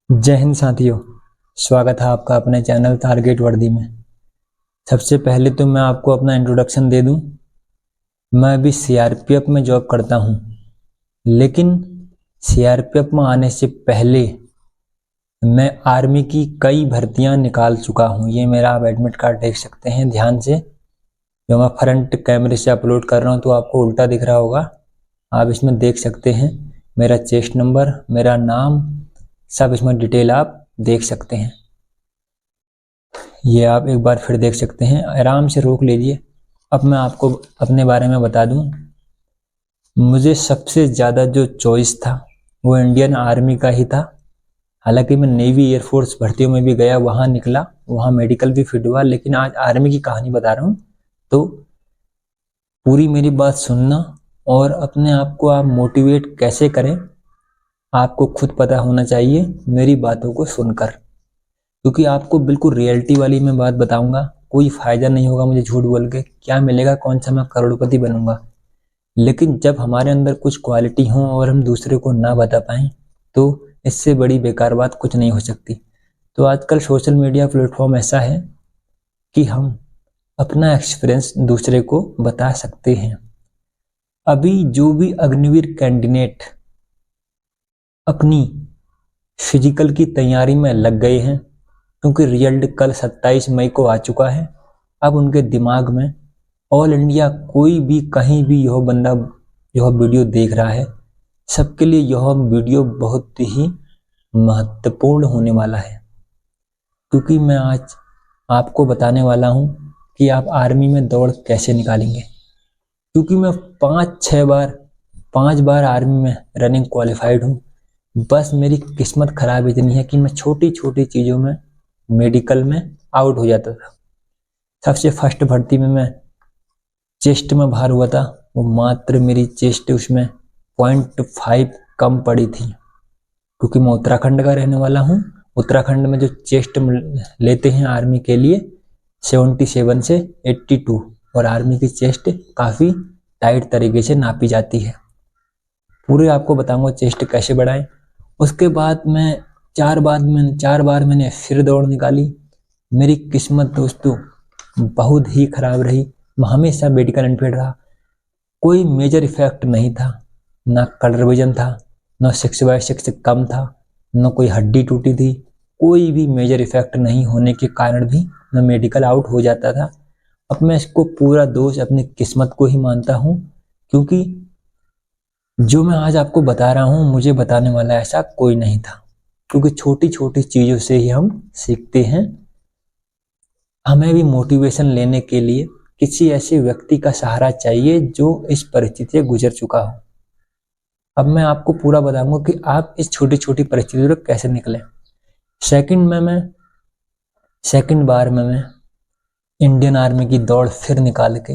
जय हिंद साथियों। स्वागत है आपका अपने चैनल टारगेट वर्दी में। सबसे पहले तो मैं आपको अपना इंट्रोडक्शन दे दूं। मैं अभी सीआरपीएफ में जॉब करता हूं, लेकिन सीआरपीएफ में आने से पहले मैं आर्मी की कई भर्तियां निकाल चुका हूं। ये मेरा आप एडमिट कार्ड देख सकते हैं ध्यान से, जो मैं फ्रंट कैमरे से अपलोड कर रहा हूं तो आपको उल्टा दिख रहा होगा। आप इसमें देख सकते हैं मेरा चेस्ट नंबर, मेरा नाम, सब इसमें डिटेल आप देख सकते हैं। ये आप एक बार फिर देख सकते हैं, आराम से रोक लीजिए। अब मैं आपको अपने बारे में बता दूं। मुझे सबसे ज़्यादा जो चॉइस था वो इंडियन आर्मी का ही था। हालांकि मैं नेवी एयरफोर्स भर्तियों में भी गया, वहाँ निकला, वहाँ मेडिकल भी फिट हुआ, लेकिन आज आर्मी की कहानी बता रहा हूँ। तो पूरी मेरी बात सुनना और अपने आप को आप मोटिवेट कैसे करें आपको खुद पता होना चाहिए मेरी बातों को सुनकर, क्योंकि आपको बिल्कुल रियलिटी वाली मैं बात बताऊंगा। कोई फायदा नहीं होगा मुझे झूठ बोल के, क्या मिलेगा, कौन सा मैं करोड़पति बनूंगा। लेकिन जब हमारे अंदर कुछ क्वालिटी हो और हम दूसरे को ना बता पाएं तो इससे बड़ी बेकार बात कुछ नहीं हो सकती। तो आजकल सोशल मीडिया प्लेटफॉर्म ऐसा है कि हम अपना एक्सपीरियंस दूसरे को बता सकते हैं। अभी जो भी अग्निवीर कैंडिडेट अपनी फिजिकल की तैयारी में लग गए हैं, क्योंकि रिजल्ट कल 27 मई को आ चुका है, अब उनके दिमाग में ऑल इंडिया कोई भी कहीं भी यह बंदा यह वीडियो देख रहा है, सबके लिए यह वीडियो बहुत ही महत्वपूर्ण होने वाला है। क्योंकि मैं आज आपको बताने वाला हूं कि आप आर्मी में दौड़ कैसे निकालेंगे। क्योंकि मैं 5 बार आर्मी में रनिंग क्वालिफाइड हूं। बस मेरी किस्मत खराब इतनी है कि मैं छोटी छोटी चीज़ों में मेडिकल में आउट हो जाता था। सबसे फर्स्ट भर्ती में मैं चेस्ट में बाहर हुआ था, वो मात्र मेरी चेस्ट उसमें 0.5 कम पड़ी थी। क्योंकि मैं उत्तराखंड का रहने वाला हूँ, उत्तराखंड में जो चेस्ट लेते हैं आर्मी के लिए 77 से 82, और आर्मी की चेस्ट काफ़ी टाइट तरीके से नापी जाती है। पूरे आपको बताऊंगा चेस्ट कैसे बढ़ाएं। उसके बाद मैं 4 बार मैंने फिर दौड़ निकाली। मेरी किस्मत दोस्तों बहुत ही खराब रही। मैं हमेशा मेडिकल अनफिट रहा। कोई मेजर इफेक्ट नहीं था, ना कलर विजन था, ना 6/6 कम था, ना कोई हड्डी टूटी थी। कोई भी मेजर इफेक्ट नहीं होने के कारण भी मैं मेडिकल आउट हो जाता था। अब मैं इसको पूरा दोष अपनी किस्मत को ही मानता हूँ, क्योंकि जो मैं आज आपको बता रहा हूँ मुझे बताने वाला ऐसा कोई नहीं था। क्योंकि छोटी छोटी चीज़ों से ही हम सीखते हैं। हमें भी मोटिवेशन लेने के लिए किसी ऐसे व्यक्ति का सहारा चाहिए जो इस परिस्थिति से गुजर चुका हो। अब मैं आपको पूरा बताऊंगा कि आप इस छोटी छोटी परिस्थितियों से कैसे निकलें। सेकंड बार में मैं इंडियन आर्मी की दौड़ फिर निकाल के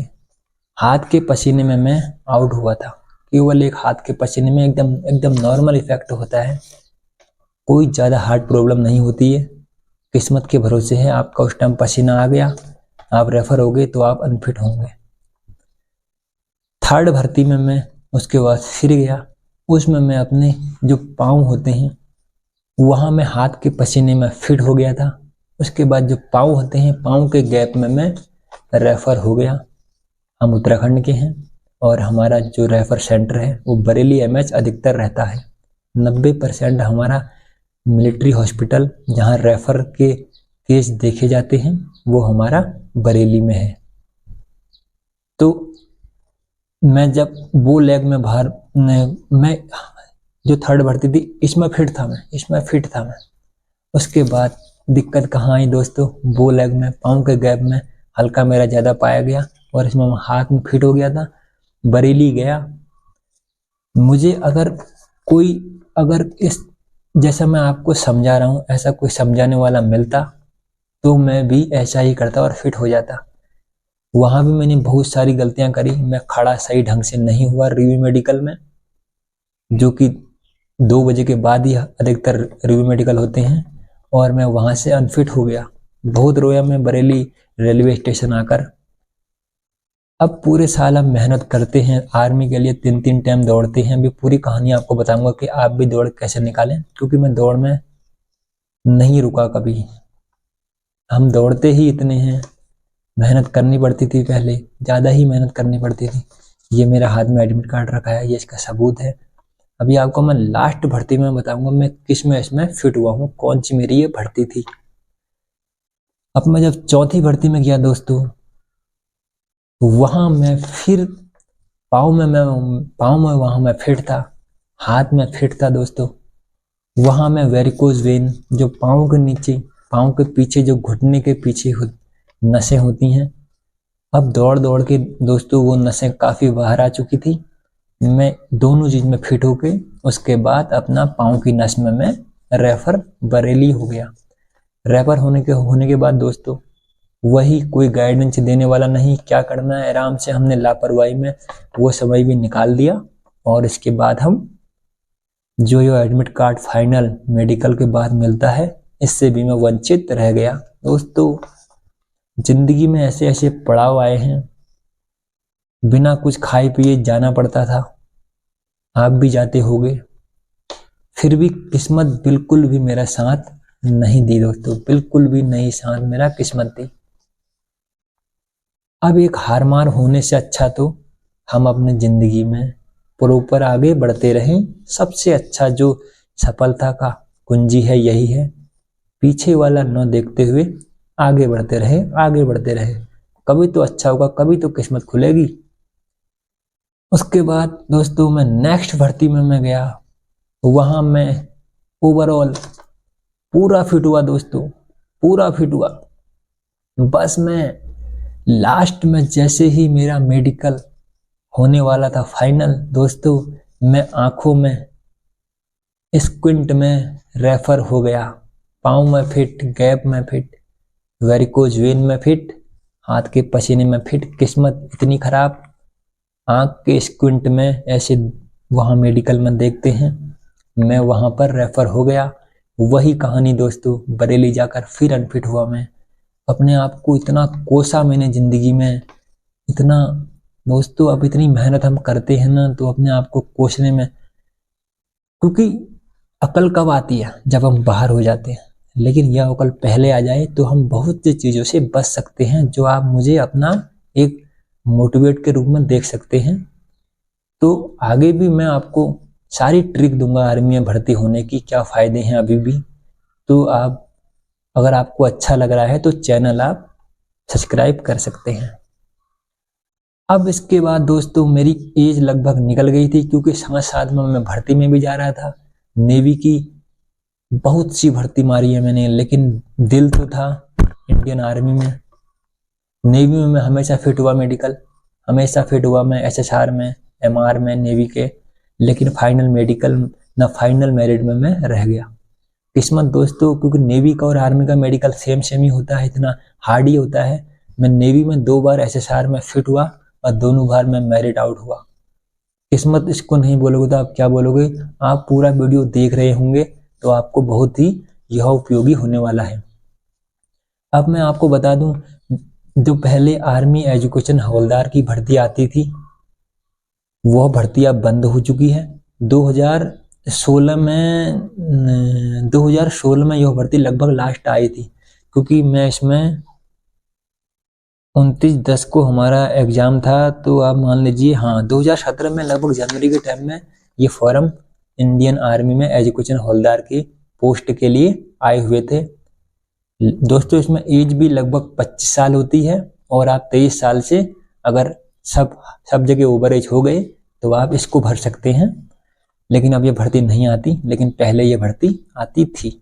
हाथ के पसीने में मैं आउट हुआ था। केवल एक हाथ के पसीने में एकदम नॉर्मल इफेक्ट होता है, कोई ज़्यादा हार्ट प्रॉब्लम नहीं होती है। किस्मत के भरोसे है, आपका उस टाइम पसीना आ गया, आप रेफर हो गए तो आप अनफिट होंगे। थर्ड भर्ती में मैं उसके बाद फिर गया, उसमें मैं अपने जो पाँव होते हैं वहाँ मैं हाथ के पसीने में फिट हो गया था। उसके बाद जो पाँव होते हैं, पाँव के गैप में मैं रेफर हो गया। हम उत्तराखंड के हैं और हमारा जो रेफर सेंटर है वो बरेली एमएच अधिकतर रहता है। 90% हमारा मिलिट्री हॉस्पिटल जहाँ रेफर के केस देखे जाते हैं वो हमारा बरेली में है। तो मैं जब वो लेग में बाहर मैं जो थर्ड भर्ती थी इसमें फिट था मैं। उसके बाद दिक्कत कहाँ आई दोस्तों, वो लेग में पाँव के गैप में हल्का मेरा ज़्यादा पाया गया और इसमें हाथ में फिट हो गया था। बरेली गया। मुझे अगर इस जैसा मैं आपको समझा रहा हूँ ऐसा कोई समझाने वाला मिलता तो मैं भी ऐसा ही करता और फिट हो जाता। वहाँ भी मैंने बहुत सारी गलतियाँ करी। मैं खड़ा सही ढंग से नहीं हुआ रिव्यू मेडिकल में, जो कि 2 बजे के बाद ही अधिकतर रिव्यू मेडिकल होते हैं, और मैं वहाँ से अनफिट हो गया। बहुत रोया मैं बरेली रेलवे स्टेशन आकर। अब पूरे साल हम मेहनत करते हैं आर्मी के लिए, 3 टाइम दौड़ते हैं। अभी पूरी कहानी आपको बताऊंगा कि आप भी दौड़ कैसे निकालें। क्योंकि मैं दौड़ में नहीं रुका कभी। हम दौड़ते ही इतने हैं, मेहनत करनी पड़ती थी, पहले ज़्यादा ही मेहनत करनी पड़ती थी। ये मेरा हाथ में एडमिट कार्ड रखा है, ये इसका सबूत है। अभी आपको मैं लास्ट भर्ती में बताऊंगा मैं किस में इसमें फिट हुआ हूँ, कौन सी मेरी ये भर्ती थी। अब मैं जब चौथी भर्ती में गया दोस्तों, वहां मैं फिर पाँव में वहां मैं फिट था, हाथ में फिट था दोस्तों। वहां मैं वेरिकोज वेन, जो पाँव के नीचे, पाँव के पीछे, जो घुटने के पीछे नसें होती हैं, अब दौड़ दौड़ के दोस्तों वो नसें काफ़ी बाहर आ चुकी थी। मैं दोनों चीज़ में फिट होके उसके बाद अपना पाँव की नस में मैं रेफर बरेली हो गया। रेफर होने के बाद दोस्तों वही कोई गाइडेंस देने वाला नहीं, क्या करना है आराम से हमने लापरवाही में वो समय भी निकाल दिया। और इसके बाद हम जो ये एडमिट कार्ड फाइनल मेडिकल के बाद मिलता है, इससे भी मैं वंचित रह गया। दोस्तों जिंदगी में ऐसे ऐसे पड़ाव आए हैं, बिना कुछ खाए पिए जाना पड़ता था, आप भी जाते होगे, फिर भी किस्मत बिल्कुल भी मेरा साथ नहीं दी दोस्तों, बिल्कुल भी नहीं साथ मेरा किस्मत दी। अब एक हार मार होने से अच्छा तो हम अपने जिंदगी में प्रॉपर आगे बढ़ते रहें। सबसे अच्छा जो सफलता का कुंजी है यही है, पीछे वाला न देखते हुए आगे बढ़ते रहे, आगे बढ़ते रहे, कभी तो अच्छा होगा, कभी तो किस्मत खुलेगी। उसके बाद दोस्तों मैं नेक्स्ट भर्ती में मैं गया, वहां मैं ओवरऑल पूरा फिट हुआ दोस्तों, पूरा फिट हुआ। बस मैं लास्ट में जैसे ही मेरा मेडिकल होने वाला था फाइनल दोस्तों, मैं आंखों में स्क्विंट में रेफर हो गया, पाँव में फिट, गैप में फिट, वेरिकोज वेन में फिट, हाथ के पसीने में फिट। किस्मत इतनी खराब, आंख के स्क्विंट में ऐसे वहाँ मेडिकल में देखते हैं, मैं वहाँ पर रेफर हो गया। वही कहानी दोस्तों, बरेली जाकर फिर अनफिट हुआ मैं। अपने आप को इतना कोसा मैंने जिंदगी में, इतना दोस्तों, अब इतनी मेहनत हम करते हैं ना तो अपने आप को कोसने में, क्योंकि अकल कब आती है, जब हम बाहर हो जाते हैं। लेकिन यह अकल पहले आ जाए तो हम बहुत सी चीज़ों से बच सकते हैं, जो आप मुझे अपना एक मोटिवेट के रूप में देख सकते हैं। तो आगे भी मैं आपको सारी ट्रिक दूंगा आर्मी में भर्ती होने की, क्या फ़ायदे हैं अभी भी। तो आप, अगर आपको अच्छा लग रहा है तो चैनल आप सब्सक्राइब कर सकते हैं। अब इसके बाद दोस्तों मेरी एज लगभग निकल गई थी, क्योंकि साथ साथ में मैं भर्ती में भी जा रहा था। नेवी की बहुत सी भर्ती मारी है मैंने, लेकिन दिल तो था इंडियन आर्मी में। नेवी में मैं हमेशा फिट हुआ, मेडिकल हमेशा फिट हुआ मैं, SSR में, MR में, नेवी के। लेकिन फाइनल मेडिकल ना फाइनल मेरिट में मैं रह गया। किस्मत दोस्तों, क्योंकि नेवी का और आर्मी का मेडिकल सेम ही होता है, इतना हार्ड ही होता है। मैं नेवी में 2 बार SSR में फिट हुआ और दोनों बार मैं मेरिट आउट हुआ। किस्मत इसको नहीं बोलोगे तो आप क्या बोलोगे। आप पूरा वीडियो देख रहे होंगे तो आपको बहुत ही यह उपयोगी होने वाला है। अब मैं आपको बता दूं, जो पहले आर्मी एजुकेशन हवलदार की भर्ती आती थी, वह भर्ती अब बंद हो चुकी है। 2016 में यह भर्ती लगभग लास्ट आई थी, क्योंकि मैं इसमें 29/10 को हमारा एग्जाम था, तो आप मान लीजिए, हाँ 2017 में लगभग जनवरी के टाइम में ये फॉर्म इंडियन आर्मी में एजुकेशन हवलदार की पोस्ट के लिए आए हुए थे दोस्तों। इसमें एज भी लगभग 25 साल होती है, और आप 23 साल से अगर सब जगह ओवर एज हो गए तो आप इसको भर सकते हैं। लेकिन अब ये भर्ती नहीं आती, लेकिन पहले ये भर्ती आती थी।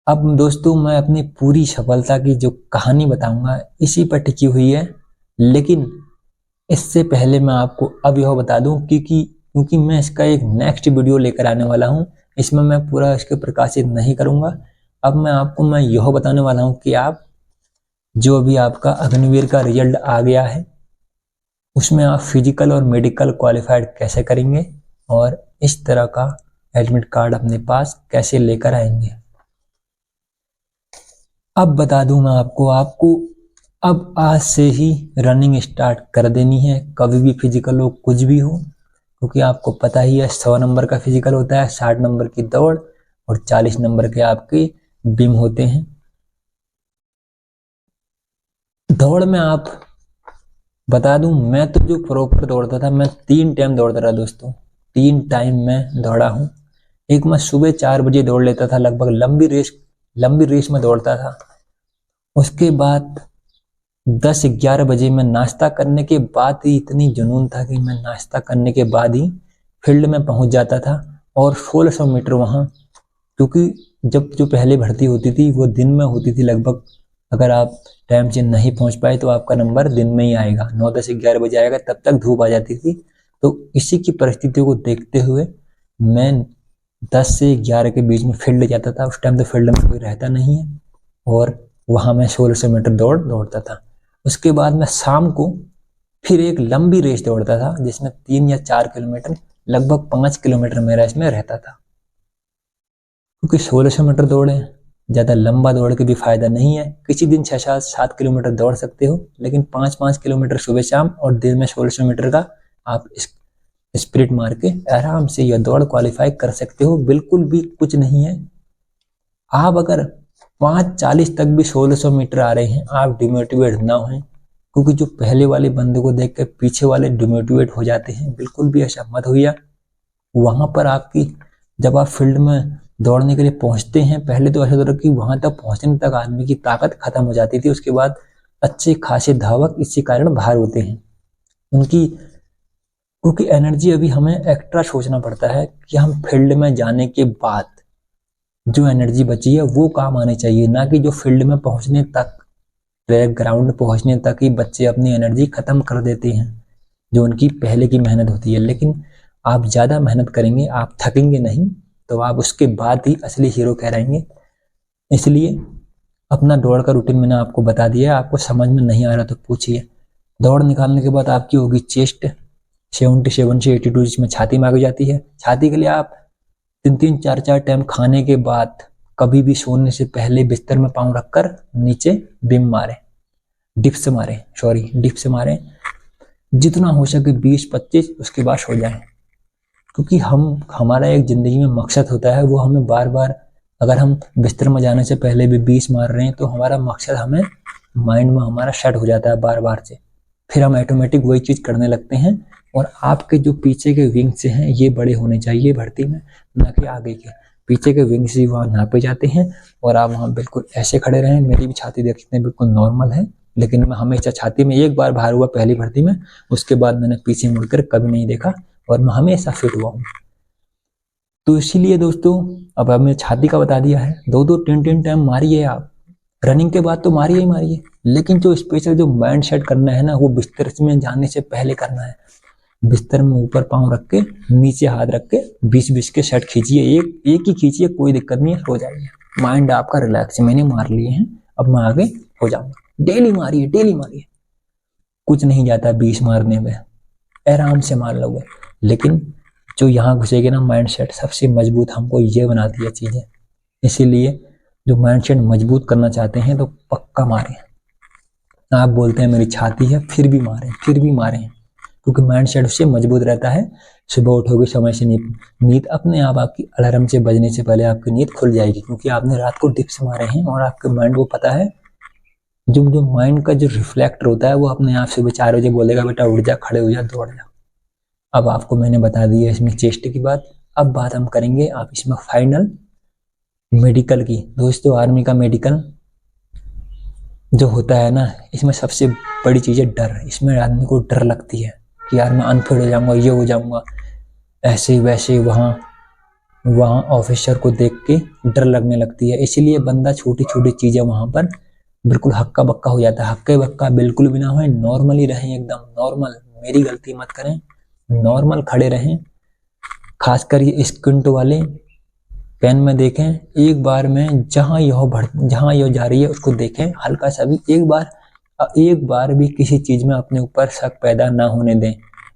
अब दोस्तों मैं अपनी पूरी सफलता की जो कहानी बताऊंगा इसी पर टिकी हुई है। लेकिन इससे पहले मैं आपको अब यह बता दूं, क्योंकि मैं इसका एक नेक्स्ट वीडियो लेकर आने वाला हूं, इसमें मैं पूरा इसके प्रकाशित नहीं करूंगा। अब मैं यह बताने वाला हूं कि आप जो अभी आपका अग्निवीर का रिजल्ट आ गया है, उसमें आप फिजिकल और मेडिकल क्वालिफाइड कैसे करेंगे, और इस तरह का एडमिट कार्ड अपने पास कैसे लेकर आएंगे। अब बता दूं मैं आपको अब आज से ही रनिंग स्टार्ट कर देनी है, कभी भी फिजिकल हो, कुछ भी हो, क्योंकि आपको पता ही है 100 नंबर का फिजिकल होता है, 60 नंबर की दौड़ और 40 नंबर के आपके बीम होते हैं। दौड़ में आप बता दूं, मैं तो जो प्रॉपर दौड़ता था, मैं 3 टाइम दौड़ता रहा दोस्तों, 3 टाइम मैं दौड़ा हूं। एक मैं सुबह 4 बजे दौड़ लेता था, लगभग लंबी रेस में दौड़ता था। उसके बाद 10-11 बजे मैं नाश्ता करने के बाद ही, इतनी जुनून था कि मैं नाश्ता करने के बाद ही फील्ड में पहुंच जाता था और 1600 मीटर वहां, क्योंकि जब जो पहले भर्ती होती थी वो दिन में होती थी लगभग, अगर आप टाइम से नहीं पहुंच पाए तो आपका नंबर दिन में ही आएगा, 9, 10, 11 बजे आएगा, तब तक धूप आ जाती थी। तो इसी की परिस्थितियों को देखते हुए मैं 10 से 11 के बीच में फील्ड जाता था। उस टाइम तो फील्ड में कोई रहता नहीं है और वहां मैं 1600 मीटर दौड़ता था। उसके बाद मैं शाम को फिर एक लंबी रेस दौड़ता था जिसमें 3 या 4 किलोमीटर, लगभग 5 किलोमीटर मेरा इसमें रहता था। क्योंकि 1600 मीटर दौड़े, ज़्यादा लंबा दौड़ के भी फायदा नहीं है। किसी दिन 6-7 किलोमीटर दौड़ सकते हो, लेकिन 5-5 किलोमीटर सुबह शाम और दिन में 1600 मीटर का आप स्प्रिट मार के आराम से यह दौड़ क्वालिफाई कर सकते हो। बिल्कुल भी कुछ नहीं है। आप अगर 5:40 तक भी 1600 मीटर आ रहे हैं, आप डिमोटिवेट ना हों, क्योंकि जो पहले वाले बंदे को देख कर पीछे वाले डिमोटिवेट हो जाते हैं। बिल्कुल भी ऐसा मत होइए। वहां पर आपकी, जब आप फील्ड में दौड़ने के लिए पहुंचते हैं, पहले तो ऐसा होता कि वहां तक पहुंचने तक आदमी की ताकत खत्म हो जाती थी। उसके बाद अच्छे खासे धावक इसी कारण बाहर होते हैं उनकी, क्योंकि एनर्जी अभी हमें एक्स्ट्रा सोचना पड़ता है कि हम फील्ड में जाने के बाद जो एनर्जी बची है वो काम आनी चाहिए, ना कि जो फील्ड में पहुंचने तक, ट्रैक ग्राउंड पहुंचने तक ही बच्चे अपनी एनर्जी खत्म कर देते हैं, जो उनकी पहले की मेहनत होती है। लेकिन आप ज़्यादा मेहनत करेंगे, आप थकेंगे नहीं, तो आप उसके बाद ही असली हीरो कहलाएंगे। इसलिए अपना दौड़ का रूटीन मैंने आपको बता दिया है। आपको समझ में नहीं आ रहा तो पूछिए। दौड़ निकालने के बाद आपकी होगी चेस्ट 77 से 82, जिसमें छाती मांगी जाती है। छाती के लिए आप 3-3, 4-4 टाइम खाने के बाद कभी भी सोने से पहले बिस्तर में पाँव रखकर नीचे बीम मारें, डिप्स मारें, जितना हो सके 20-25, उसके बाद सो जाएं। क्योंकि हमारा एक जिंदगी में मकसद होता है, वो हमें बार बार, अगर हम बिस्तर में जाने से पहले भी 20 मार रहे हैं तो हमारा मकसद हमें माइंड में हमारा सेट हो जाता है बार बार से, फिर हम ऑटोमेटिक वही चीज करने लगते हैं। और आपके जो पीछे के विंग्स हैं ये बड़े होने चाहिए भर्ती में, ना कि आगे के। पीछे के विंग्स ही वहाँ नापे जाते हैं और आप वहाँ बिल्कुल ऐसे खड़े रहें। मेरी भी छाती देख सकते हैं, बिल्कुल नॉर्मल है, लेकिन मैं हमेशा छाती में एक बार बाहर हुआ पहली भर्ती में, उसके बाद मैंने पीछे मुड़कर कभी नहीं देखा और मैं हमेशा फिट हुआ हूँ। तो इसीलिए दोस्तों, अब हमने छाती का बता दिया है। 2-2, 3-3 टाइम मारिए आप, रनिंग के बाद तो मारिए ही मारिए, लेकिन जो स्पेशल जो माइंड सेट करना है ना, वो बिस्तर में जाने से पहले करना है। बिस्तर में ऊपर पाँव रख के, नीचे हाथ रख के 20-20 के सेट खींचिए, एक ही खींचिए, कोई दिक्कत नहीं है, हो जाएगा। माइंड आपका रिलैक्स, मैंने मार लिए हैं, अब मैं आगे हो जाऊंगा। डेली मारिए, कुछ नहीं जाता 20 मारने में, आराम से मार लोगे। लेकिन जो यहाँ घुसेगी ना माइंड सेट, सबसे मजबूत हमको ये बनाती है चीजें। इसीलिए जो माइंड सेट मजबूत करना चाहते हैं तो पक्का मारें। आप बोलते हैं मेरी छाती है, फिर भी मारें, क्योंकि माइंड सेट उससे मजबूत रहता है। सुबह उठोगे समय से, नींद अपने आप, आपकी अलार्म से बजने से पहले आपकी नींद खुल जाएगी, क्योंकि आपने रात को डिप्स मारे हैं और आपके माइंड को पता है। जो माइंड का जो रिफ्लेक्टर होता है वो अपने आप सुबह 4 बजे बोलेगा बेटा उठ जा, खड़े हो जा, दौड़ जा। अब आपको मैंने बता दिया इसमें चेस्ट की बात। अब बात हम करेंगे आप इसमें फाइनल मेडिकल की। दोस्तों, आर्मी का मेडिकल जो होता है ना, इसमें सबसे बड़ी चीज़ है डर। इसमें आदमी को डर लगती है कि यार मैं अनफिट हो जाऊंगा, ये हो जाऊंगा, ऐसे वैसे। वहाँ ऑफिसर को देख के डर लगने लगती है। इसीलिए बंदा छोटी छोटी चीज़ें वहाँ पर बिल्कुल हक्का बक्का हो जाता है। हक्के बक्का बिल्कुल भी ना हो, नॉर्मल ही रहें, एकदम नॉर्मल। मेरी गलती मत करें, नॉर्मल खड़े रहें। खासकर ये स्क्विंट वाले पेन में देखें, एक बार में जहाँ यह जा रही है उसको देखें हल्का सा भी। एक बार भी किसी चीज में अपने ऊपर शक पैदा ना होने दें।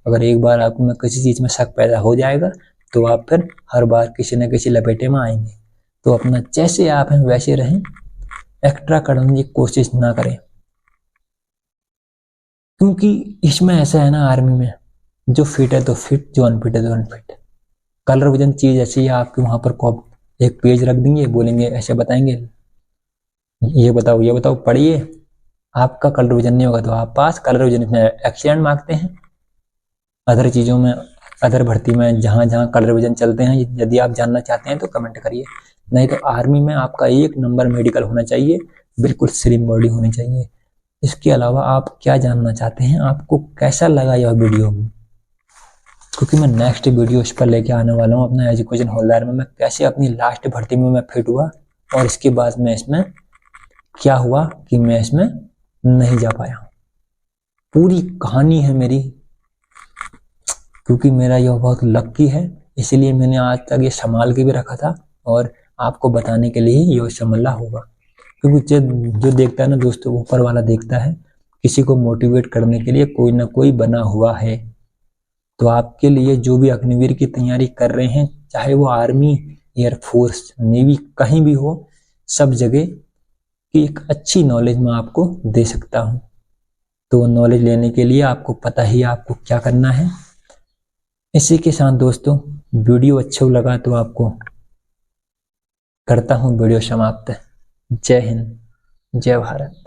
अगर एक बार आप में किसी चीज में शक पैदा हो जाएगा तो आप फिर हर बार किसी न किसी लपेटे में आएंगे। तो अपना जैसे आप हैं वैसे रहें, एक्स्ट्रा करने की कोशिश ना करें। क्योंकि इसमें ऐसा है ना, आर्मी में जो फिट है तो फिट, जो अनफिट है तो अनफिट। कलर विजन चीज ऐसी है, आपके वहां पर एक पेज रख देंगे, बोलेंगे ऐसे बताएंगे, ये बताओ पढ़िए, आपका कलर विजन नहीं होगा तो आप पास। कलर विजन में एक्सीलेंट मांगते हैं। अदर चीज़ों में, अदर भर्ती में जहाँ जहाँ कलर विजन चलते हैं, यदि आप जानना चाहते हैं तो कमेंट करिए। नहीं तो आर्मी में आपका 1 नंबर मेडिकल होना चाहिए, बिल्कुल स्लिम बॉडी होनी चाहिए। इसके अलावा आप क्या जानना चाहते हैं, आपको कैसा लगा यह वीडियो, क्योंकि मैं नेक्स्ट वीडियो इस पर लेके आने वाला हूँ अपना एजुकेशन होल्डर में मैं कैसे अपनी लास्ट भर्ती में मैं फिट हुआ, और इसके बाद में इसमें क्या हुआ कि मैं इसमें नहीं जा पाया। पूरी कहानी है मेरी, क्योंकि मेरा यह बहुत लक्की है, इसलिए मैंने आज तक ये संभाल के भी रखा था, और आपको बताने के लिए यह संभला होगा। क्योंकि जो देखता है ना दोस्तों, ऊपर वाला देखता है, किसी को मोटिवेट करने के लिए कोई ना कोई बना हुआ है। तो आपके लिए जो भी अग्निवीर की तैयारी कर रहे हैं, चाहे वो आर्मी, एयरफोर्स, नेवी, कहीं भी हो, सब जगह की एक अच्छी नॉलेज मैं आपको दे सकता हूँ। तो नॉलेज लेने के लिए आपको पता ही आपको क्या करना है। इसी के साथ दोस्तों, वीडियो अच्छा लगा तो आपको करता हूँ वीडियो समाप्त। जय हिंद, जय भारत।